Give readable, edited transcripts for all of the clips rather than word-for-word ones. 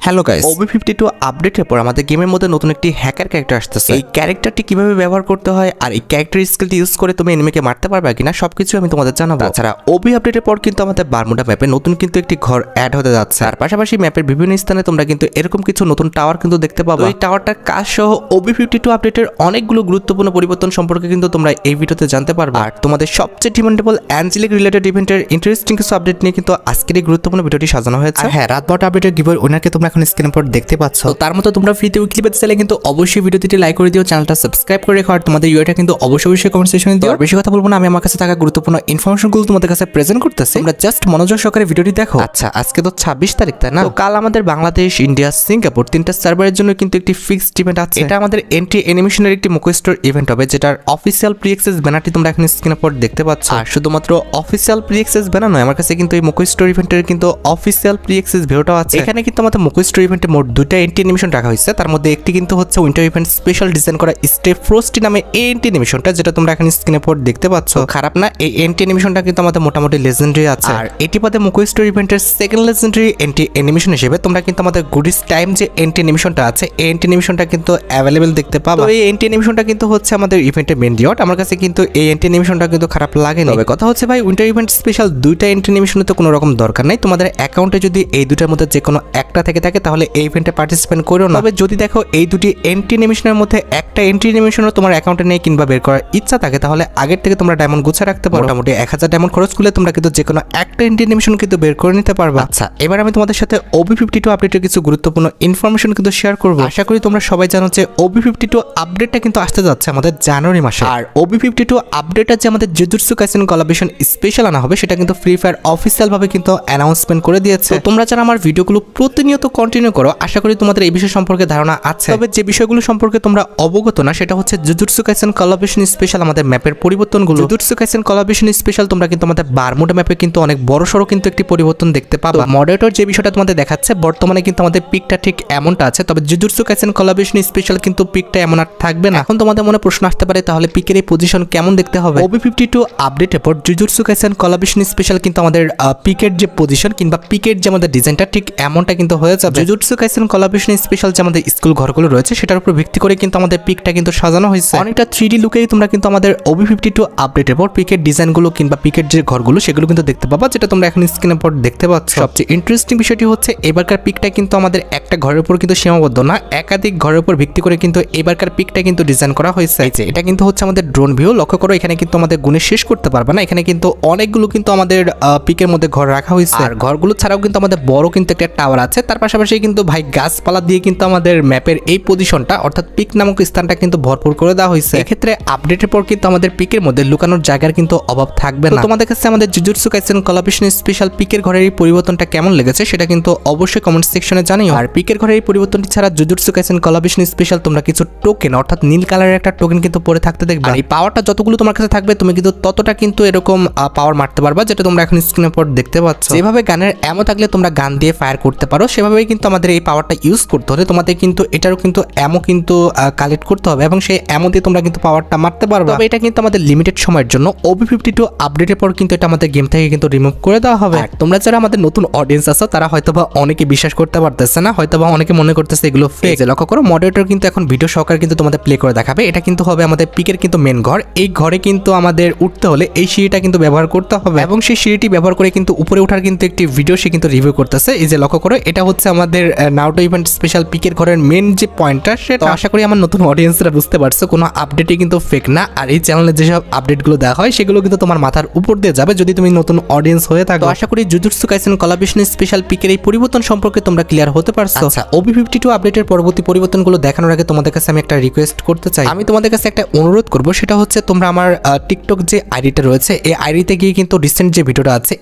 Hello guys, OB52 আপডেটের পর আমাদের গেমের মধ্যে নতুন একটি হ্যাকার ক্যারেক্টার আসতেছে। এই ক্যারেক্টারটি কিভাবে ব্যবহার করতে হয় আর এই ক্যারেক্টার স্কিলটি ইউজ করে তুমি এনিমিকে মারতে পারবে কিনা সবকিছু আমি তোমাদের জানাবো। তাছাড়া ওবি আপডেটের পর কিন্তু আমাদের বারমুডা ম্যাপে নতুন কিন্তু একটি ঘর অ্যাড হতে যাচ্ছে। আর পাশাপাশি ম্যাপের বিভিন্ন স্থানে তোমরা কিন্তু এরকম কিছু নতুন টাওয়ার কিন্তু দেখতে পাবে। এই টাওয়ারটার কাজ সহ OB52 আপডেটের অনেকগুলো গুরুত্বপূর্ণ পরিবর্তন সম্পর্কে কিন্তু তোমরা এই ভিডিওতে জানতে পারবে। আর তোমাদের সবচেয়ে ডিমান্ডেবল অ্যাঞ্জেলিক রিলেটেড ইভেন্টের ইন্টারেস্টিং কিছু আপডেট নিয়ে কিন্তু আজকের এই গুরুত্বপূর্ণ ভিডিওটি সাজানো হয়েছে। হ্যাঁ, রাত 12টা আপডেটের গিভওয়ে উইনারকে তোমরা এখন স্ক্রিনের উপর দেখতে পাচ্ছ। তো তার মতো তোমরা ফ্রিতে উইকলি পেতে চাইলে কিন্তু অবশ্যই ভিডিওটিতে লাইক করে দিও, চ্যানেলটা সাবস্ক্রাইব করে রেখো। আর তোমাদের ইউআইটা কিন্তু অবশ্যই কমেন্ট সেকশনে দিও। আর বেশি কথা বলবো না, আমি আমার কাছে থাকা গুরুত্বপূর্ণ ইনফরমেশনগুলো তোমাদের কাছে প্রেজেন্ট করতেছি। তোমরা জাস্ট মনোযোগ সহকারে ভিডিওটি দেখো। আচ্ছা, আজকে তো 26 তারিখ, তাই না? তো কাল আমাদের বাংলাদেশ, ইন্ডিয়া, সিঙ্গাপুর তিনটা সার্ভারের জন্য কিন্তু একটি ফিক্সড ইভেন্ট আছে। এটা আমাদের এন্ট্রি অ্যানিমেশনের একটি মুখোস্টোর ইভেন্ট হবে, যেটার অফিসিয়াল প্রি অ্যাক্সেস ব্যানারটি তোমরা এখন স্ক্রিনের উপর দেখতে পাচ্ছ। আর শুধুমাত্র অফিসিয়াল প্রি অ্যাক্সেস ব্যানার নয়, আমার কাছে কিন্তু এই মুখোস্টোর ইভেন্টের কিন্তু অফিসিয়াল প্রি অ্যাক্সেস ভিডিওটাও আছে। এখানে কিন্তু আমাদের মুখোস্টোর ইভেন্টে মোট দুইটা এন্ট্রি অ্যানিমেশন রাখা হয়েছে। তার মধ্যে একটি কিন্তু হচ্ছে উইন্টার ইভেন্ট স্পেশাল ডিজাইন করা স্টে ফ্রস্টি নামে এই এন্ট্রি অ্যানিমেশনটা, যেটা তোমরা এখন স্ক্রিনের উপর দেখতে পাচ্ছ। খারাপ না, এই এন্ট্রি অ্যানিমেশনটা কিন্তু আমাদের মোটামুটি লেজেন্ডারি আছে। আর এটি বাদে মুখোস্টোর ইভেন্টের সেকেন্ড লেজেন্ডারি এন্ট্রি অ্যানিমেশন হিসেবে তোমরা কিন্তু আমাদের গুডিস টাইম যে এন্ট্রি অ্যানিমেশনটা আছে, এই এন্ট্রি অ্যানিমেশনটা কিন্তু অ্যাভেলেবেল দেখতে পাবো। এই এন্ট্রি অ্যানিমেশনটা কিন্তু হচ্ছে আমাদের ইভেন্টের মেইন রিওয়ার্ড। আমার কাছে কিন্তু এই এন্ট্রি অ্যানিমেশনটা কিন্তু খারাপ লাগে না। তবে কথা হচ্ছে ভাই, উইন্টার ইভেন্ট স্পেশাল দুইটা এন্ট্রি অ্যানিমেশনের তো কোনো রকম দরকার নাই। তোমাদের অ্যাকাউন্টে যদি এই দুটার মধ্যে যে কোনো একটা থেকে থাকে তাহলে এই ইভেন্টে পার্টিসিপেট করো না। তবে যদি দেখো এই দুটি এন্ট্রি অ্যানিমেশনের মধ্যে একটা এন্ট্রি অ্যানিমেশনও তোমার অ্যাকাউন্টে নেই কিংবা বের করার ইচ্ছা থাকে, তাহলে আগের থেকে তোমরা ডায়মন্ড গুছিয়ে রাখতে পারো। মোটামুটি 1000 ডায়মন্ড খরচ করলে তোমরা কিন্তু যে কোনো একটা এন্ট্রি অ্যানিমেশন কিন্তু বের করে নিতে পারবা। আচ্ছা, এবার আমি তোমাদের সাথে OB52 আপডেটের কিছু গুরুত্বপূর্ণ ইনফরমেশন কিন্তু শেয়ার করব। আশা করি তোমরা সবাই জানো যে OB52 আপডেটটা কিন্তু আসতে যাচ্ছে আমাদের জানুয়ারি মাসে। আর OB52 আপডেটটা যে আমাদের জুজুৎসু কাইসেন কোলাবরেশন স্পেশাল আনা হবে, সেটা কিন্তু ফ্রি ফায়ার অফিসিয়াল ভাবে কিন্তু অ্যানাউন্সমেন্ট করে দিয়েছে। তোমরা যারা আমার ভিডিওগুলো প্রতিনিয়ত কন্টিনিউ করো, আশা করি তোমাদের এই বিষয় সম্পর্কে ধারণা আছে। তবে যে বিষয়গুলো সম্পর্কে তোমরা অবগত না, সেটা হচ্ছে জুজুৎসু কাইসেন কোলাবরেশন স্পেশাল আমাদের ম্যাপের পরিবর্তনগুলো। জুজুৎসু কাইসেন কোলাবরেশন স্পেশাল তোমরা কিন্তু আমাদের বারমুডা ম্যাপে কিন্তু অনেক বড়সড় কিন্তু একটি পরিবর্তন দেখতে পাবে। মডারেটর যে বিষয়টা তোমাদের দেখাচ্ছে, বর্তমানে কিন্তু আমাদের পিকটা ঠিক এমনটা আছে, তবে জুজুৎসু কাইসেন কোলাবরেশন স্পেশাল কিন্তু পিকটা এমন আর থাকবে না। এখন তোমাদের মনে প্রশ্ন আসতে পারে, তাহলে পিকের এই পজিশন কেমন দেখতে হবে? OB52 আপডেটের পর জুজুৎসু কাইসেন কোলাবরেশন স্পেশাল কিন্তু আমাদের পিকের যে পজিশন কিংবা পিকের যে আমাদের ডিজাইনটা ঠিক এমনটা কিন্তু হয়ে যাবে। জুজুৎসু কাইসেন কোলাবরেশন স্পেশাল যে আমাদের স্কুল ঘরগুলো রয়েছে, সেটার উপর ভিত্তি করে কিন্তু আমাদের পিকটা কিন্তু সাজানো হয়েছে। অনেকটা 3D লুকেই তোমরা কিন্তু আমাদের OB52 আপডেটের পর পিকের ডিজাইনগুলো কিংবা পিকের যে ঘরগুলো সেগুলো কিন্তু দেখতে পাবা, যেটা তোমরা এখন স্ক্রিনের পর দেখতে পাচ্ছ। সবচেয়ে ইন্টারেস্টিং বিষয়টি হচ্ছে এবারকার পিকটা কিন্তু আমাদের একটা ঘরের উপর কিন্তু সীমাবদ্ধ না, একাধিক ঘরের উপর ভিত্তি করে কিন্তু এবারকার পিকটা কিন্তু ডিজাইন করা হয়েছে। এটা কিন্তু হচ্ছে আমাদের ড্রোন ভিউ। লক্ষ্য করো, এখানে কিন্তু আমাদের গুণে শেষ করতে পারবে না। এখানে কিন্তু অনেকগুলো কিন্তু আমাদের পিকের মধ্যে ঘর রাখা হয়েছে। আর ঘরগুলো ছাড়াও কিন্তু আমাদের বড় কিন্তু একটা টাওয়ার আছে। তার পাশাপাশি কিন্তু ভাই গাছপালা দিয়ে কিন্তু আমাদের ম্যাপের এই পজিশনটা অর্থাৎ পিক নামক স্থানটা কিন্তু ভরপুর করে দেওয়া হয়েছে। এক্ষেত্রে আপডেটের পর কিন্তু আমাদের পিকের মধ্যে লুকানোর জায়গার কিন্তু অভাব থাকবে না। তোমাদের কাছে আমাদের জুজুৎসু কাইসেন কোলাবরেশন স্পেশাল পিকের ঘরের এই পরিবর্তনটা কেমন লেগেছে সেটা কিন্তু অবশ্যই কমেন্ট সেকশনে জানিও। আর পিকের ঘরের এই পরিবর্তনটি ছাড়া জুজুৎসু কাইসেন কোলাবরেশন স্পেশাল তোমরা কিছু টোকেন অর্থাৎ নীল কালারের একটা টোকেন কিন্তু পরে থাকতে দেখবে। আর এই পাওয়ারটা যতগুলো তোমার কাছে থাকবে, তুমি কিন্তু ততটা কিন্তু এরকম পাওয়ার মারতে পারবা, যেটা তোমরা এখন স্ক্রিনের উপর দেখতে পাচ্ছ। যেভাবে গানের এমো থাকলে তোমরা গান দিয়ে ফায়ার করতে পারো, সেভাবেই কিন্তু আমাদের এই পাওয়ারটা ইউজ করতে হলে তোমাদের কিন্তু এটারও কিন্তু এমো কিন্তু কালেক্ট করতে হবে এবং সেই এমো দিয়ে তোমরা কিন্তু পাওয়ারটা মারতে পারবে। তবে এটা কিন্তু আমাদের লিমিটেড সময়ের জন্য। OB52 আপডেটের পর কিন্তু এটা আমাদের গেম থেকে কিন্তু রিমুভ করে দেওয়া হবে। তোমরা যারা আমাদের নতুন অডিয়েন্স আছো, তারা হয়তোবা অনেকে বিশ্বাস করতে পারতেছে না, হয়তোবা অনেকে মনে করতেছে এগুলো ফেক। লক্ষ্য করো, মডারেটর কিন্তু এখন ভিডিও সহকারে কিন্তু তোমাদের প্লে করে দেখাবে। এটা কিন্তু হবে আমাদের পিকের কিন্তু মেন ঘর। এই ঘরে কিন্তু আমাদের উঠতে হলে এই সিঁড়িটা কিন্তু ব্যবহার করতে হবে এবং সেই সিঁড়িটি ব্যবহার করে কিন্তু উপরে ওঠার কিন্তু একটি ভিডিও সে কিন্তু রিভিউ করতেছে। এই যে লক্ষ্য করো, এটা হচ্ছে আমাদের নাউটো ইভেন্ট স্পেশাল পিকের ঘরের মেন যে পয়েন্টটা, সেটা আশা করি আমার নতুন অডিয়েন্সরা বুঝতে পারছো। কোনো আপডেটই কিন্তু ফেক না। আর এই চ্যানেলে যেসব আপডেটগুলো দেওয়া হয় সেগুলো কিন্তু তোমার মাথার উপর দিয়ে যাবে যদি তুমি নতুন অডিয়েন্স হয়ে থাকো। আশা করি জুজুৎসু কাইসেন কোলাবরেশন স্পেশাল পিকের এই পরিবর্তন সম্পর্কে তোমরা ক্লিয়ার হতে পারছো। আচ্ছা, OB52 আপডেটের পরবর্তী পরিবর্তনগুলো দেখানোর আগে তোমাদের কাছে আমি একটা রিকোয়েস্ট করতে চাই। আমি তোমাদের কাছে একটা অনুরোধ করব, সেটা হচ্ছে তোমরা আমার টিকটক যে আইডিটা রয়েছে, এই আইডিতে গিয়ে কিন্তু রিসেন্ট যে ভিডিওটা আছে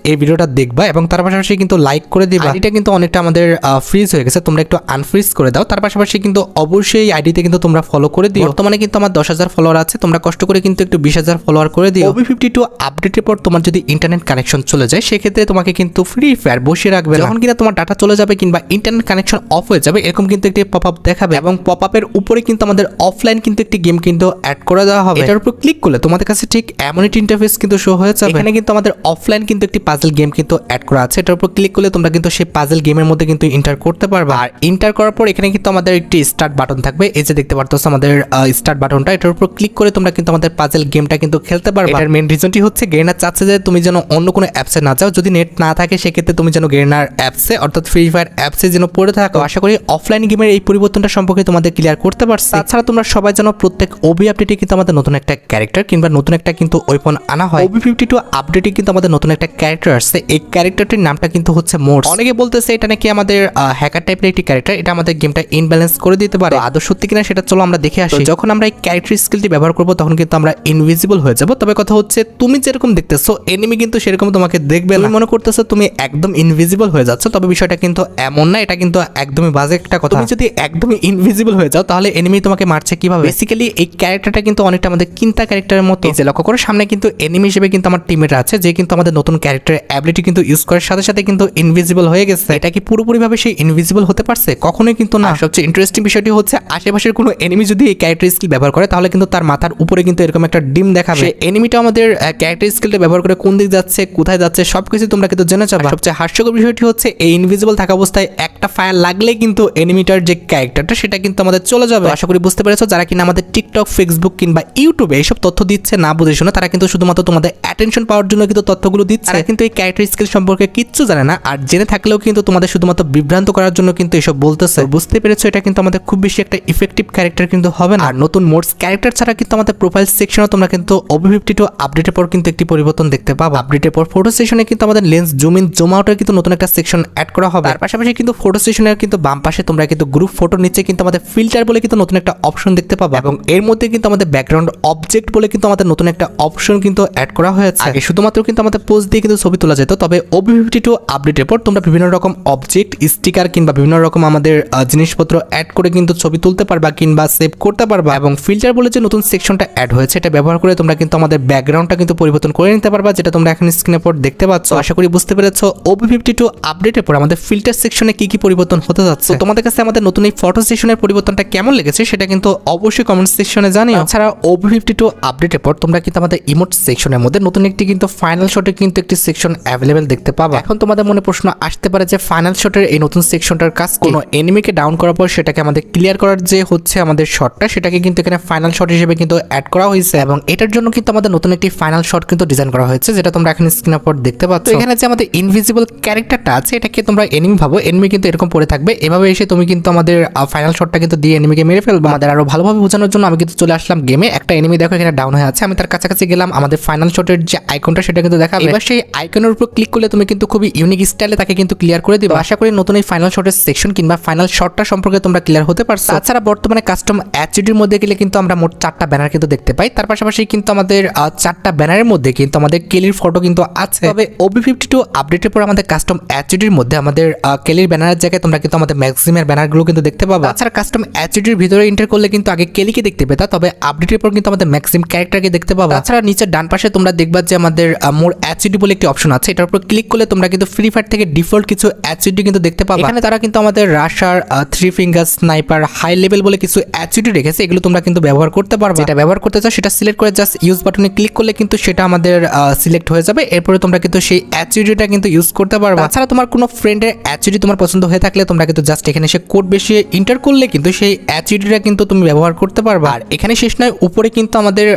এই ভিডিওটা দেখবা এবং তার পাশাপাশি কিন্তু লাইক করে দিবা। আইডিটা কিন্তু অনেকটা আমাদের ফ্রিজ হয়ে গেছে, তোমরা একটু আনফ্রিজ করে দাও। তার পাশাপাশি কিন্তু অবশ্যই আইডিতে কিন্তু তোমরা ফলো করে দিও। বর্তমানে কিন্তু আমার 10,000 ফলোয়ার আছে, তোমরা কষ্ট করে কিন্তু একটু 20,000 ফলোয়ার করে দিও। OB52 আপডেটের পর তোমার যদি ইন্টারনেট কানেকশন চলে যায়, সেক্ষেত্রে তোমাকে কিন্তু ফ্রি ফায়ার বসিয়ে রাখবে। যখন কিনা তোমার ডাটা চলে যাবে কিংবা ইন্টারনেট কানেকশন অফ হয়ে যাবে, এরকম কিন্তু একটি পপআপ দেখাবে এবং পপআপের উপরে কিন্তু আমাদের অফলাইন কিন্তু একটি গেম কিন্তু অ্যাড করে দেওয়া হবে। এটার উপর ক্লিক করলে তোমাদের কাছে ঠিক এমন একটি ইন্টারফেস কিন্তু শো হয়ে যাবে। এখানে কিন্তু আমাদের অফলাইন কিন্তু একটি পাজল গেম কিন্তু অ্যাড করা আছে। এটার উপর ক্লিক করলে তোমরা কিন্তু সেই পাজল গেমের মধ্যে কিন্তু ইন্টার এন্টার করতে পারবা। আর এন্টার করার পর এখানে কিন্তু আমাদের একটি স্টার্ট বাটন থাকবে, এই যে দেখতে পারতো আমাদের স্টার্ট বাটনটা, এটার উপর ক্লিক করে তোমরা কিন্তু আমাদের পাজল গেমটা কিন্তু খেলতে পারবে। এটার মেইন রিজনটি হচ্ছে গেরিনা চাচ্ছে যে তুমি যেন অন্য কোনো অ্যাপসে না যাও, যদি নেট না থাকে সেক্ষেত্রে তুমি যেন গেরিনার অ্যাপসে অর্থাৎ ফ্রি ফায়ার অ্যাপসে যেন পড়ে থাকো। আশা করি অফলাইন গেমের এই পরিবর্তনটা সম্পর্কে তোমাদের ক্লিয়ার করতে পারছি। তাছাড়া তোমরা সবাই জানো প্রত্যেক ওবি আপডেটে কিন্তু আমাদের নতুন একটা ক্যারেক্টার কিংবা নতুন একটা কিন্তু ওয়েপন আনা হয়। ওবি 52 আপডেটে কিন্তু আমাদের নতুন একটা ক্যারেক্টার আসছে, এই ক্যারেক্টারটির নামটা কিন্তু হচ্ছে মোর্স। অনেকে বলতেছে এটা নাকি আমাদের হ্যাকার টাইপের একটি ক্যারেক্টার, এটা আমাদের গেমটা ইনব্যালেন্স করে দিতে পারে। আদৌ সত্যি কিনা সেটা চলো আমরা দেখে আসি। যখন আমরা এই ক্যারেক্টার স্কিলটি ব্যবহার করব তখন কিন্তু আমরা ইনভিজিবল হয়ে যাব। তবে কথা হচ্ছে তুমি যেরকম দেখতেছো এনিমি কিন্তু সেরকম তোমাকে দেখবে না। তুমি মনে করতেছো তুমি একদম ইনভিজিবল হয়ে যাচ্ছ, তবে বিষয়টা কিন্তু এমন না, এটা কিন্তু একদমই বাজে একটা কথা। তুমি যদি একদমই ইনভিজিবল হয়ে যাও তাহলে এনিমি তোমাকে মারছে কিভাবে? বেসিক্যালি এই ক্যারেক্টারটা কিন্তু অনেকটা আমাদের কিন্তা ক্যারেক্টারের মতো। এই যে লক্ষ্য করো সামনে কিন্তু এনিমি হিসেবে কিন্তু আমার টিমমেট আছে, যে কিন্তু আমাদের নতুন ক্যারেক্টারের অ্যাবিলিটি কিন্তু ইউজ করার সাথে সাথে কিন্তু ইনভিজিবল হয়ে গেছে। এটা কি পুরোপুরিভাবে সে ইনভিজিবল হতে পারছে? কখনোই কিন্তু না। সবচেয়ে ইন্টারেস্টিং বিষয়টি হচ্ছে আশেপাশের কোনো এনিমি যদি এই ক্যারেক্টার স্কিল ব্যবহার করে তাহলে কিন্তু তার মাথার উপরে কিন্তু এরকম একটা ডিম দেখাবে। সেই এনিমিটা আমাদের ক্যারেক্টার স্কিলটা ব্যবহার করে কোন দিক যাচ্ছে, কোথায় যাচ্ছে সবকিছু তোমরা কিন্তু জেনে যাবে। সবচেয়ে হাস্যকর বিষয়টি হচ্ছে এই ইনভিজিবল থাকা অবস্থায় একটা ফায়ার লাগলে কিন্তু এনিমিটার যে ক্যারেক্টারটা সেটা কিন্তু আমাদের চলে যাবে। আশা করি বুঝতে পেরেছো। যারা কিনা আমাদের টিকটক, ফেসবুক কিংবা ইউটিউবে এইসব তথ্য দিচ্ছে না বুঝে শুনে, তারা কিন্তু শুধুমাত্র তোমাদের অ্যাটেনশন পাওয়ার জন্য কিন্তু তথ্যগুলো দিচ্ছে, তারা কিন্তু এই ক্যারেক্টার স্কিল সম্পর্কে কিচ্ছু জানে না। আর জেনে থাকলেও কিন্তু তোমাদের শুধুমাত্র বিভ্রান্ত করার জন্য কিন্তু এসব বলতেছে। বুঝতে পেরেছো এটা কিন্তু আমাদের খুব বেশি একটা ইফেক্টিভ ক্যারেক্টার কিন্তু হবে না। আর নতুন মোডস ক্যারেক্টার ছাড়া কিন্তু আমাদের প্রোফাইল সেকশনে তোমরা কিন্তু ওবি 52 আপডেটের পর কিন্তু একটি পরিবর্তন দেখতে পাবো। আপডেটের পর ফটো সেকশনে কিন্তু আমাদের লেন্স জুম ইন জুম আউটের কিন্তু নতুন একটা সেকশন অ্যাড করা হবে। তার পাশাপাশি কিন্তু ফটো সেকশনের কিন্তু বাম পাশে তোমরা কিন্তু গ্রুপ ফটোর নিচে কিন্তু আমাদের ফিল্টার বলে কিন্তু নতুন একটা অপশন দেখতে পাবো, এবং এর মধ্যে কিন্তু আমাদের ব্যাকগ্রাউন্ড অবজেক্ট বলে কিন্তু আমাদের নতুন একটা অপশন কিন্তু অ্যাড করা হয়েছে। আগে শুধুমাত্র কিন্তু আমাদের পোস্ট দিয়ে কিন্তু ছবি তোলা যেত, তবে ওবি 52 আপডেটের পর তোমরা বিভিন্ন রকম অবজেক্ট, স্টিকার কিংবা বিভিন্ন রকম আমাদের জিনিসপত্র অ্যাড করে কিন্তু ছবি তুলতে পারবা কিংবা সেভ করতে পারবা। এবং ফিল্টার বলে যে নতুন সেকশনটা অ্যাড হয়েছে এটা ব্যবহার করে তোমরা কিন্তু আমাদের ব্যাকগ্রাউন্ডটা কিন্তু পরিবর্তন করে নিতে পারবা, যেটা তোমরা এখন স্ক্রিনের পর দেখতে পাচ্ছ। আশা করি বুঝতে পেরেছো ওবি 52 আপডেটের পর আমাদের ফিল্টার সেকশনে কি কি পরিবর্তন হতে যাচ্ছে। তোমাদের কাছে আমাদের নতুন এই ফটো সেকশনের পরিবর্তনটা কেমন লেগেছে সেটা কিন্তু অবশ্যই কমেন্ট সেকশনে জানিও। এছাড়া ওবি 52 আপডেটের পর তোমরা কিন্তু আমাদের ইমোট সেকশনের মধ্যে নতুন একটি কিন্তু ফাইনাল শটে কিন্তু একটি সেকশন অ্যাভেলেবেল দেখতে পাবা। এখন তোমাদের মনে প্রশ্ন আসতে পারে যে ফাইনাল শটের এই নতুন সেকশনটার কাজ কোনো এনিমিকে ডাউন করার পর সেটাকে আমাদের ক্লিয়ার করার যে হচ্ছে আমাদের শটটা, সেটাকে কিন্তু এখানে ফাইনাল শট হিসেবে কিন্তু অ্যাড করা হয়েছে, এবং এটার জন্য কিন্তু আমাদের নতুন একটি ফাইনাল শট কিন্তু ডিজাইন করা হয়েছে, যেটা তোমরা এখন স্ক্রিনের পর দেখতে পাচ্ছ। এখানে যে আমাদের ইনভিজিবল ক্যারেক্টারটা আছে এটাকে তোমরা এনিমি ভাবো, এনিমি কিন্তু এরকম পড়ে থাকবে, এভাবে এসে তুমি কিন্তু আমাদের ফাইনাল শটটা কিন্তু দিয়ে এনিমিকে মেরে ফেলবে। আমাদের আরো ভালোভাবে বোঝানোর জন্য আমি কিন্তু চলে আসলাম গেমে। একটা এনিমি দেখো এখানে ডাউন হয়ে আছে, আমি তার কাছাকাছি গেলাম, আমাদের ফাইনাল শটের যে আইকনটা সেটা কিন্তু দেখাবে। এবার সেই আইকনের উপর ক্লিক করলে তুমি কিন্তু খুবই ইউনিক স্টাইলে তাকে কিন্তু ক্লিয়ার করে দিবে। আশা করি নতুন এই ফাইনাল শটের সেকশন কিংবা ফাইনাল শটটা সম্পর্কে তোমরা ক্লিয়ার হতে পারছো। তাছাড়া বর্তমানে কাস্টম অ্যাচিডির মধ্যে গেলে কিন্তু আমরা মোট 4টা ব্যানার কিন্তু দেখতে পাই। তার পাশাপাশি কিন্তু আমাদের 4টা ব্যানারের মধ্যে কিন্তু আমাদের কেলির ফটো কিন্তু আছে। তবে ওবি 52 আপডেটের পর আমাদের কাস্টম অ্যাচিডির মধ্যে আমাদের কেলির ব্যানারের জায়গায় তোমরা কিন্তু আমাদের ম্যাক্সিমের ব্যানারগুলো কিন্তু দেখতে পাবা। তাছাড়া কাস্টম অ্যাচিডির ভিতরে এন্টার করলে কিন্তু আগে কেলিকে দেখতে পেতা, তবে আপডেটের পর কিন্তু আমাদের ম্যাক্সিম ক্যারেক্টারকে দেখতে পাবা। তাছাড়া নিচের ডান পাশে তোমরা দেখবা যে আমাদের মোর অ্যাচিডি বলে একটি অপশন আছে, এটার উপর ক্লিক করলে তোমরা কিন্তু ফ্রি ফায়ার থেকে ডিফল্ট কিছু অ্যাচিডি কিন্তু দেখতে পাবা। এখানে তারা কিন্তু আমাদের রাশার, 3 ফিঙ্গার স্নাইপার, হাই লেভেল বলে কিছু অ্যাচিডি রেখেছে, এগুলো তোমরা কিন্তু ব্যবহার করতে পারবে। যেটা ব্যবহার করতে চাও সেটা সিলেক্ট করে জাস্ট ইউজ বাটনে ক্লিক করলে কিন্তু সেটা আমাদের সিলেক্ট হয়ে যাবে। এরপরে তোমরা কিন্তু সেই অ্যাচিডিটা কিন্তু ইউজ করতে পারবে। তাছাড়া তোমার কোনো ফ্রেন্ডের অ্যাচিডি তোমার পছন্দ হয়ে থাকলে তোমরা কিন্তু জাস্ট এখানে এসে কোড বেশিয়ে এন্টার করলে কিন্তু সেই অ্যাচিডিটা কিন্তু তুমি ব্যবহার করতে পারবে। আর এখানে শেষ নয়, উপরে কিন্তু আমাদের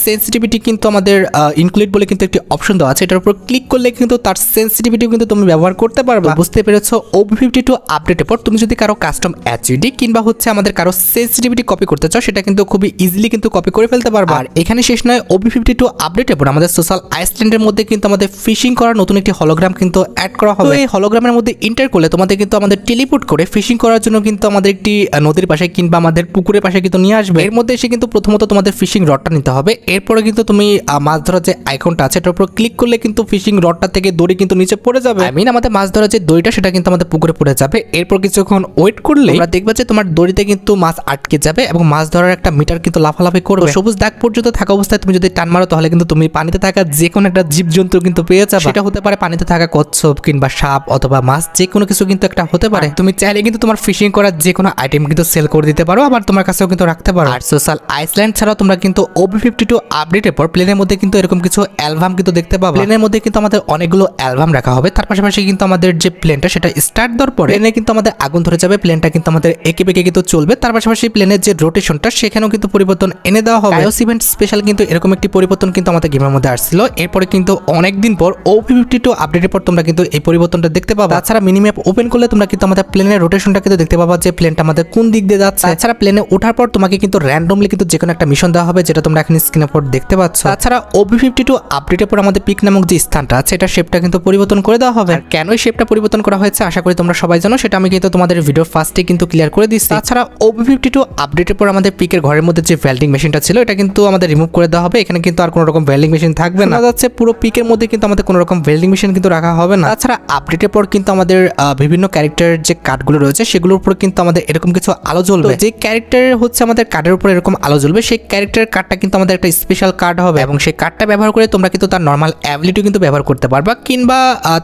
সেন্সিটিভিটি কিন্তু আমাদের ইনক্লুড বলে কিন্তু একটি অপশন দেওয়া আছে, এটার উপর ক্লিক করলে কিন্তু তার সেন্সিটিভিটি কিন্তু তুমি ব্যবহার করতে পারবে। বুঝতে পেরেছো ওবি 52 আপডেটের পর তুমি যদি কারো কাস্টম অ্যাচিডি কিংবা হচ্ছে আমাদের কারো সেন্সিটিভিটি কপি করতে চাও সেটা কিন্তু খুবই ইজিলি কিন্তু কপি করে ফেলতে পারবে। আর এখানে শেষ নয়, ওবি 52 আপডেটের পর আমাদের সোশ্যাল আইসল্যান্ডের মধ্যে কিন্তু আমাদের ফিশিং করার নতুন একটি হলোগ্রাম কিন্তু অ্যাড করা হবে। এই হলোগ্রামের মধ্যে এন্টার করলে তোমাদের কিন্তু আমাদের টেলিপোর্ট করে ফিশিং করার জন্য কিন্তু আমাদের একটি নদীর পাশে কিংবা আমাদের পুকুরের পাশে কিন্তু নিয়ে আসবে। এর মধ্যে এসে কিন্তু প্রথমত তোমাদের ফিশিং রডটা নিতে হবে, এরপরে কিন্তু তুমি মাছ ধরার যে আইকনটা আছে এটার উপর ক্লিক করলে কিন্তু ফিশিং রডটা থেকে দড়ি কিন্তু নিচে পড়ে যাবে। আই মিন আমাদের মাছ ধরার যে দড়িটা সেটা কিন্তু আমাদের পুকুরে পড়ে যাবে। এরপর কিছুক্ষণ ওয়েট করলে তোমরা দেখবে যে তোমার দড়িতে কিন্তু মাছ আটকে যাবে এবং মাছ ধরার একটা মিটার কিন্তু লাফালাফি করবে। সবুজ দাগ পর্যন্ত থাকা অবস্থায় তুমি যদি টান মারো তাহলে কিন্তু তুমি পানিতে থাকা যে কোনো একটা জীবজন্তু কিন্তু পেয়ে যাবে। সেটা হতে পারে পানিতে থাকা কচ্ছপ কিংবা সাপ অথবা মাছ, যে কোনো কিছু কিন্তু একটা হতে পারে। তুমি চাইলে কিন্তু তোমার ফিশিং করার যে কোনো আইটেম কিন্তু সেল করে দিতে পারো, আবার তোমার কাছেও কিন্তু রাখতে পারো। আর সোশ্যাল আইসল্যান্ড ছাড়াও তোমরা কিন্তু ওবি 52 আপডেটের পর প্লেনের মধ্যে কিন্তু এরকম কিছু অ্যালবাম কিন্তু দেখতে পাবো। প্লেনের মধ্যে কিন্তু আমাদের অনেকগুলো অ্যালবাম রাখা হবে। তার পাশাপাশি কিন্তু আমাদের যে প্লেনটা সেটা স্টার্ট দেওয়ার দেওয়ার পরে প্লেনে কিন্তু আমাদের আগুন ধরে যাবে, প্লেনটা কিন্তু আমাদের একে বেঁকে কিন্তু চলবে। তার পাশাপাশি প্লেনের যে রোটেশনটা সেখানেও কিন্তু পরিবর্তন এনে দেওয়া হবে। কায়োস ইভেন্ট স্পেশাল কিন্তু এরকম একটি পরিবর্তন কিন্তু আমাদের গেমের মধ্যে আসছিল। এরপরে কিন্তু অনেকদিন পর OP52 আপডেটের পর তোমরা কিন্তু এই পরিবর্তনটা দেখতে পাবা। তাছাড়া মিনিম্যাপ ওপেন করলে তোমরা কিন্তু আমাদের প্লেনের রোটেশনটা কিন্তু দেখতে পাবা যে প্লেনটা আমাদের কোন দিক দিয়ে যাচ্ছে। তাছাড়া প্লেনে ওঠার পর তোমাকে কিন্তু র্যান্ডমলি কিন্তু যে কোনো একটা মিশন দেওয়া হবে, যেটা তোমরা এখন স্ক্রিনের উপর দেখতে পাচ্ছ। তাছাড়া OP52 আপডেটের পর আমাদের পিক নামক যে স্থানটা আছে এটা শেপটা কিন্তু পরিবর্তন করে দেওয়া হবে। আর কেন এই শেপটা পরিবর্তন করা হয়েছে আশা করি তোমরা সবাই জানো, সেটা আমি কিন্তু তোমাদের ভিডিও ফার্স্টে কিন্তু ক্লিয়ার করে দিচ্ছি। তাছাড়া OP52 আপডেটের পর আমাদের পিকের ঘরের মধ্যে যে ভেল্ডিং মেশিনটা ছিল এটা কিন্তু আমাদের রিমুভ করে দেওয়া হবে। এখানে কিন্তু আর কোনো রকম ভেল্ডিং মেশিন থাকবে না। যাচ্ছে পুরো পিকের মধ্যে কিন্তু আমাদের কোনো রকম ভেল্ডিং মেশিন কিন্তু রাখা হবে না। তাছাড়া আপডেটের পর কিন্তু আমাদের বিভিন্ন ক্যারেক্টারের যে কার্ডগুলো রয়েছে সেগুলোর উপর কিন্তু আমাদের এরকম কিছু আলো জ্বলবে। যে ক্যারেক্টারের হচ্ছে আমাদের কার্ডের উপর এরকম আলো জ্বলবে সেই ক্যারেক্টারের কার্ডটা কিন্তু আমাদের একটা স্পেশাল কার্ড হবে এবং সেই কার্ডটা ব্যবহার করে তোমরা কিন্তু তার নর্মাল অ্যাবিলিটি কিন্তু ব্যবহার করতে পারবা, কিংবা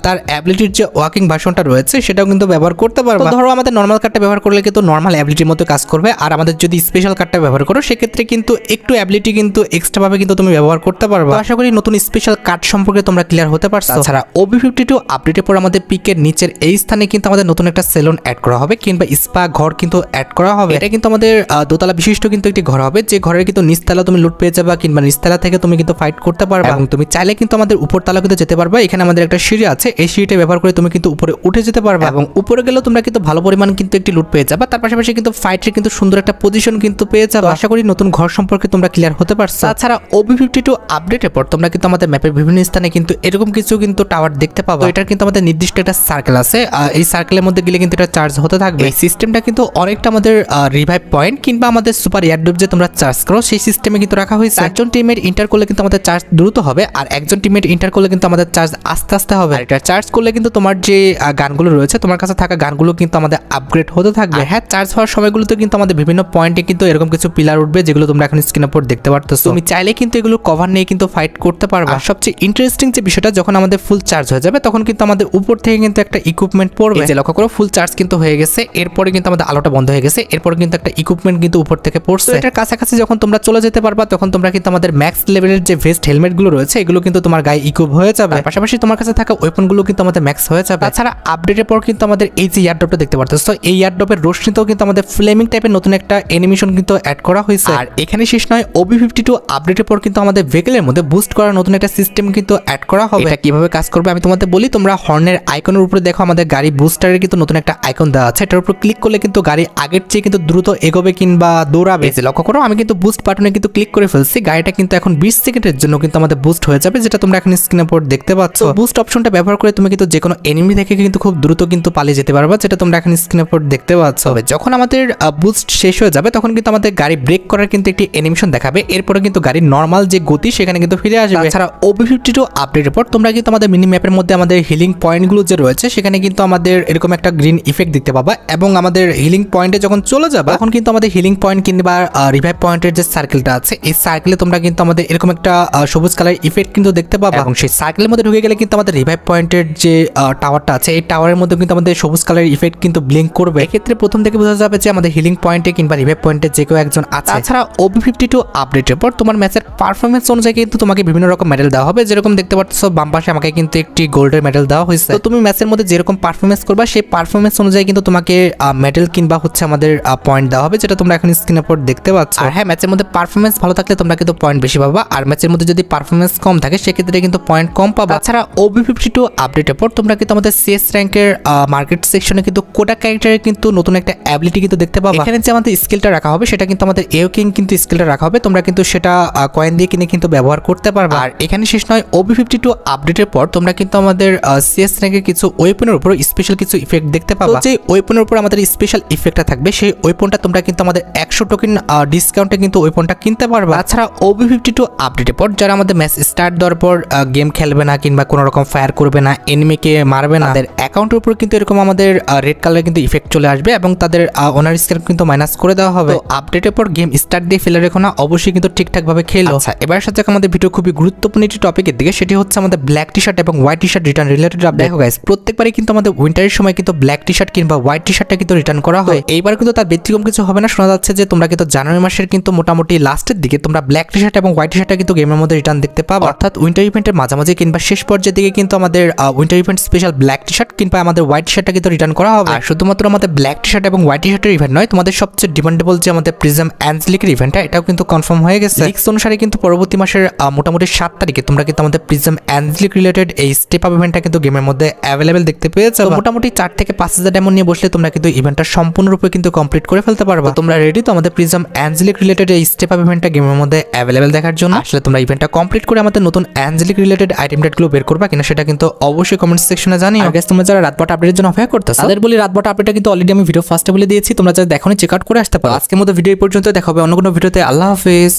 তার অ্যাবিলিটির যে ওয়ার্কিং ভার্সনটা রয়েছে সেটাও কিন্তু ব্যবহার করতে পারবা। ধরো আমাদের নর্মাল কার্ডটা ব্যবহার করলে কিন্তু নর্মাল অ্যাবিলিটির মতো কাজ করবে, আর আমাদের যদি স্পেশাল কার্ডটা ব্যবহার করো সেক্ষেত্রে কিন্তু একটু অ্যাবিলিটি কিন্তু এক্সট্রা ভাবে কিন্তু তুমি ব্যবহার করতে পারবা। আশা করি নতুন স্পেশাল কার্ড সম্পর্কে তোমরা ক্লিয়ার হতে পারছো। তাছাড়া OP52 আপডেটের পর আমাদের পিকের নিচের এই স্থানে কিন্তু আমাদের নতুন একটা সেলুন অ্যাড করা হবে, কিংবা স্পা ঘর কিন্তু অ্যাড করা হবে। এটা কিন্তু আমাদের দোতলা বিশিষ্ট কিন্তু একটি ঘর হবে, যে ঘরের কিন্তু নিচতলা তুমি লুট পেয়ে যাবা, কিংবা নিচতলা থেকে তুমি কিন্তু ফাইট করতে পারবা এবং তুমি চাইলে কিন্তু আমাদের উপরতলা কিন্তু যেতে পারবা। এখানে আমাদের একটা সিঁড়ি আছে, এই সিঁড়িটা ব্যবহার করে তুমি কিন্তু উপরে উঠে যেতে পারবা এবং উপরে গেলেও তোমরা কিন্তু ভালো পরিমাণ কিন্তু একটি লুট পেয়ে যাবা। তার পাশাপাশি কিন্তু ফাইটের কিন্তু সুন্দর একটা পজিশন কিন্তু পেয়ে যাবা। আশা করি নতুন ঘর সম্পর্কে তোমরা ক্লিয়ার হতে পারছো। তাছাড়া OP52 আপডেটের পর তোমরা কিন্তু আমাদের ম্যাপের বিভিন্ন স্থানে কিন্তু এরকম কিছু কিন্তু টাওয়ার দেখতে পাবা। তো এটার কিন্তু আমাদের নির্দিষ্ট একটা সার্কেল আছে, এই সার্কেলের মধ্যে গেলে কিন্তু এটা চার্জ হতে থাকবে। এই সিস্টেমটা কিন্তু অনেকটা আমাদের রিভাইভ পয়েন্ট কিংবা আমাদের সুপার এয়ারড্রপ যে তোমরা চার্জ করো সেই সিস্টেমে কিন্তু রাখা হয়েছে। একজন টিমমেট ইন্টার করলে কিন্তু আমাদের চার্জ দ্রুত হবে, আর একজন টিমমেট ইন্টার করলে কিন্তু আমাদের চার্জ আস্তে আস্তে হবে। আর এটা চার্জ করলে কিন্তু তোমার যে গানগুলো রয়েছে তোমার কাছে থাকা গানগুলো কিন্তু আমাদের আপগ্রেড হতে থাকবে। হ্যাঁ, চার্জ হওয়ার সময়গুলোতে কিন্তু আমাদের বিভিন্ন পয়েন্টে কিন্তু এরকম কিছু পিলার উঠবে, যেগুলো তোমরা এখন স্ক্রিনের উপর দেখতে পারতেছো। তুমি চাইলে কিন্তু এগুলো কভার নিয়ে কিন্তু ফাইট করতে পারবে। আর সবচেয়ে ইন্টারেস্টিং যে বিষয়টা, যখন আমাদের ফুল চার্জ হয়ে যাবে তখন কিন্তু আমাদের উপর থেকে কিন্তু একটা ইকুইপমেন্ট পড়বে। যে লক্ষ্য করো ফুল চার্জ কিন্তু হয়ে গেছে, এরপরে কিন্তু আমাদের আলোটা বন্ধ হয়ে গেছে, এরপরে কিন্তু একটা ইকুইপমেন্ট কিন্তু উপর থেকে পড়ছে। এটার কাছাকাছি যখন তোমরা চলে যেতে পারবা তখন তোমরা কিন্তু আমাদের ম্যাক্স লেভেলের যে ভেস্ট হেলমেট গুলো রয়েছে এগুলো কিন্তু তোমার গায়ে ইকুইপ হয়ে যাবে। পাশাপাশি তোমার কাছে থাকা ওয়েপন গুলো কিন্তু আমাদের ম্যাক্স হয়ে যাবে। তাছাড়া আপডেটের পর কিন্তু আমাদের এই যে এয়ারড্রপটা দেখতে পারতেছো, এই এয়ারড্রপের রোশনিতেও কিন্তু আমাদের ফ্লেমিং টাইপের নতুন একটা অ্যানিমেশন কিন্তু অ্যাড করা হয়েছে। আর এখানে শেষ নয়, OP52 আপডেটের পর কিন্তু আমাদের ভেহিকলের মধ্যে বুস্ট করার নতুন একটা সিস্টেম কিন্তু অ্যাড করা হবে। এটা কিভাবে কাজ করবে আমি তোমাদের বলি। তোমরা হর্নের আইকনের উপরে দেখো আমাদের গাড়ি বুস্টারের কিন্তু নতুন একটা আইকন দেওয়া আছে, এটার উপর ক্লিক করলে কিন্তু গাড়ি আগের চেয়ে কিন্তু দ্রুত এগোবে কিংবা দৌড়াবে। লক্ষ্য করো আমি কিন্তু বুস্ট বাটনে কিন্তু ক্লিক করে ফেলছি, গাড়িটা কিন্তু এখন 20 সেকেন্ডের জন্য কিন্তু আমাদের বুস্ট হয়ে যাবে, যেটা তোমরা এখন স্ক্রিনের উপর দেখতে পাচ্ছ। বুস্ট অপশনটা ব্যবহার করে তুমি কিন্তু যে কোনো এনিমি থেকে কিন্তু খুব দ্রুত কিন্তু পালিয়ে যেতে পারবা, যেটা তোমরা এখন স্ক্রিনের উপর দেখতে পাচ্ছ। যখন আমাদের বুস্ট শেষ হয়ে যাবে তখন কিন্তু আমাদের গাড়ি ব্রেক করার কিন্তু একটি অ্যানিমেশন দেখাবে, এরপরে কিন্তু গাড়ির নর্মাল যে গতি সেখানে কিন্তু ফিরে আসবে। এছাড়া OP52 আপডেটের পর তোমরা কিন্তু আমাদের মিনি ম্যাপের মধ্যে আমাদের হিলিং পয়েন্টগুলো যে রয়েছে সেখানে কিন্তু আমাদের এরকম একটা গ্রিন ইফেক্ট দেখতে পাবা, এবং আমাদের হিলিং পয়েন্টে যখন চলে যাবে তখন কিন্তু আমাদের হিলিং পয়েন্ট কিংবা রিভাইভ পয়েন্টের যে সার্কেলটা আছে এই সার্কেলে তোমরা কিন্তু আমাদের এরকম একটা সবুজ কালার ইফেক্ট কিন্তু দেখতে পাবা, এবং সেই সার্কেলের মধ্যে ঢুকে গেলে কিন্তু আমাদের রিভাইভ পয়েন্টের যে টাওয়ারটা আছে এই টাওয়ারের মধ্যে কিন্তু আমাদের সবুজ কালার ইফেক্ট কিন্তু ব্লিঙ্ক করবে। এক্ষেত্রে প্রথম থেকে বোঝা যাবে যে আমাদের হিলিং পয়েন্টে কিংবা রিভাইভ পয়েন্টে যে কেউ একজন আছে। তাছাড়া OP52 আপডেটের পর তোমার ম্যাচের পারফরমেন্স অনুযায়ী কিন্তু তোমাকে বিভিন্ন রকম মেডেল দেওয়া হবে, যেরকম দেখতে পাচ্ছ বাম পাশে আমাকে কিন্তু একটি গোল্ডের মেডেল দেওয়া হয়েছে। তো তুমি ম্যাচের মধ্যে যেরকম পারফরমেন্স করবা সেই পারফরমেন্স অনুযায়ী কিন্তু তোমাকে মেডেল কিংবা হচ্ছে আমাদের পয়েন্ট দেওয়া হবে, যেটা তোমরা এখন স্ক্রিনের উপর দেখতে পাচ্ছ। আর হ্যাঁ, ম্যাচের মধ্যে পারফরমেন্স ভালো থাকলে তোমরা কিন্তু পয়েন্ট বেশি পাবা, আর ম্যাচের মধ্যে যদি পারফরমেন্স কম থাকে সেক্ষেত্রে কিন্তু পয়েন্ট কম পাবা। তাছাড়া OP52 আপডেটের পর তোমরা কিন্তু আমাদের CS র্যাঙ্কের মার্কেট সেকশনে কিন্তু কোটা ক্যারেক্টারের কিন্তু নতুন একটা অ্যাবিলিটি কিন্তু দেখতে পাবা। এখানে যে আমাদের স্কিলটা রাখা হবে সেটা কিন্তু আমাদের এওকিং কিন্তু স্কিলটা রাখা হবে, তোমরা কিন্তু সেটা কয়েন দিয়ে কিনে কিন্তু ব্যবহার করতে পারবা। আর এখানে শেষ নয়, OP52 আপডেটের পর তোমরা কিন্তু আমাদের CS র্যাঙ্কের কিছু ওয়েপনের উপর স্পেশাল কিছু ইফেক্ট দেখতে পাবা। যে ওয়েপনের উপর আমাদের স্পেশাল ইফেক্টটা থাকবে সেই ওয়েপনটা তোমরা কিন্তু আমাদের 100 টোকেন ডিসকাউন্টে কিন্তু ওয়েপনটা কিনতে পারবা। তাছাড়া OP52 আপডেটের পর যারা আমাদের ম্যাচ স্টার্ট দেওয়ার পর গেম খেলবে না কিংবা কোনো রকম ফায়ার করবে না, এনিমিকে মারবে না, তাদের অ্যাকাউন্টের উপর কিন্তু এরকম আমাদের রেড কালারের কিন্তু ইফেক্ট চলে আসবে এবং তাদের ওনার স্কেল কিন্তু মাইনাস করে দেওয়া হবে। আপডেটের পর গেম স্টার্ট দিয়ে ফেলে রেখো না, অবশ্যই কিন্তু ঠিকঠাক ভাবে খেলো। আচ্ছা, এবার সাথে আমাদের ভিডিও খুবই গুরুত্বপূর্ণ একটি টপিকের দিকে, সেটি হচ্ছে আমাদের ব্ল্যাক টি শার্ট এবং white T shirt return related update. দেখো গাইস, প্রত্যেকবারই কিন্তু আমাদের উইন্টারের সময় কিন্তু ব্ল্যাক টি শার্ট কিংবা হোয়াইট টি শার্টটা কিন্তু রিটার্ন করা হয়। এইবার কিন্তু তার ব্যতিক্রম কিছু হবে না। শোনা যাচ্ছে যে যে তোমরা কিন্তু জানুয়ারি মাসের কিন্তু মোটামুটি লাস্টের দিকে তোমরা ব্ল্যাক টি শার্ট এবং হোয়াইট টি শার্টটা কিন্তু গেমের মধ্যে রিটার্ন দেখতে পাবে, অর্থাৎ উইন্টার ইভেন্টের মাঝামাঝি কিংবা শেষ পর্যায়ের দিকে কিন্তু আমাদের winter event special black T shirt কিংবা আমাদের হোয়াইট টি শার্টটা কিন্তু রিটার্ন করা হবে। আর শুধুমাত্র আমাদের ব্ল্যাক টি শার্ট এবং হোয়াইট টি শার্টের ইভেন্ট নয়, তোমাদের সবচেয়ে ডিমান্ডেবল যে আমাদের প্রিজম অ্যাঞ্জেলিকের ইভেন্টটা, এটাও কিন্তু কনফার্ম হয়ে গেছে। লিক্স অনুসারে কিন্তু পরবর্তী মাসের মোটামুটি 7 তারিখে তোমরা কিন্তু আমাদের প্রিজম অ্যাঞ্জেলিক রিলেটেড এই স্টেপ আপ ইভেন্টটা কিন্তু গেমের মধ্যে অ্যাভেলেবেল দেখতে পেয়েছো। মোটামুটি 4 থেকে 5,000 ডায়মন্ড নিয়ে বসলে তোমরা কিন্তু ইভেন্টটা সম্পূর্ণরূপে কিন্তু কমপ্লিট করে ফেলতে পারবে। তোমরা রেডি তো আমাদের প্রিজম অ্যাঞ্জেলিক রিলেটেড এই স্টেপ আপ ইভেন্টটা গেমের মধ্যে অ্যাভেলেবেল দেখার জন্য? আসলে তোমরা ইভেন্টটা কমপ্লিট করে আমাদের নতুন অ্যাঞ্জেলিক রিলেটেড আইটেম ডেটগুলো বের করবা কিনা সেটা কিন্তু অবশ্যই কমেন্ট সেকশনে জানিও। আর গাইস, তোমরা যারা রাতবাট আপডেটের জন্য অপেক্ষা করতেছো তাদের বলি রাতবাট আপডেটটা কিন্তু অলরেডি আমি ভিডিও ফার্স্টে বলে দিয়েছি, তোমরা যারা দেখোনি চেক আউট করে আসতে পারো। আজকের মতো ভিডিও এই পর্যন্ত, দেখা হবে অন্য কোনো ভিডিওতে। আল্লাহ হাফেজ।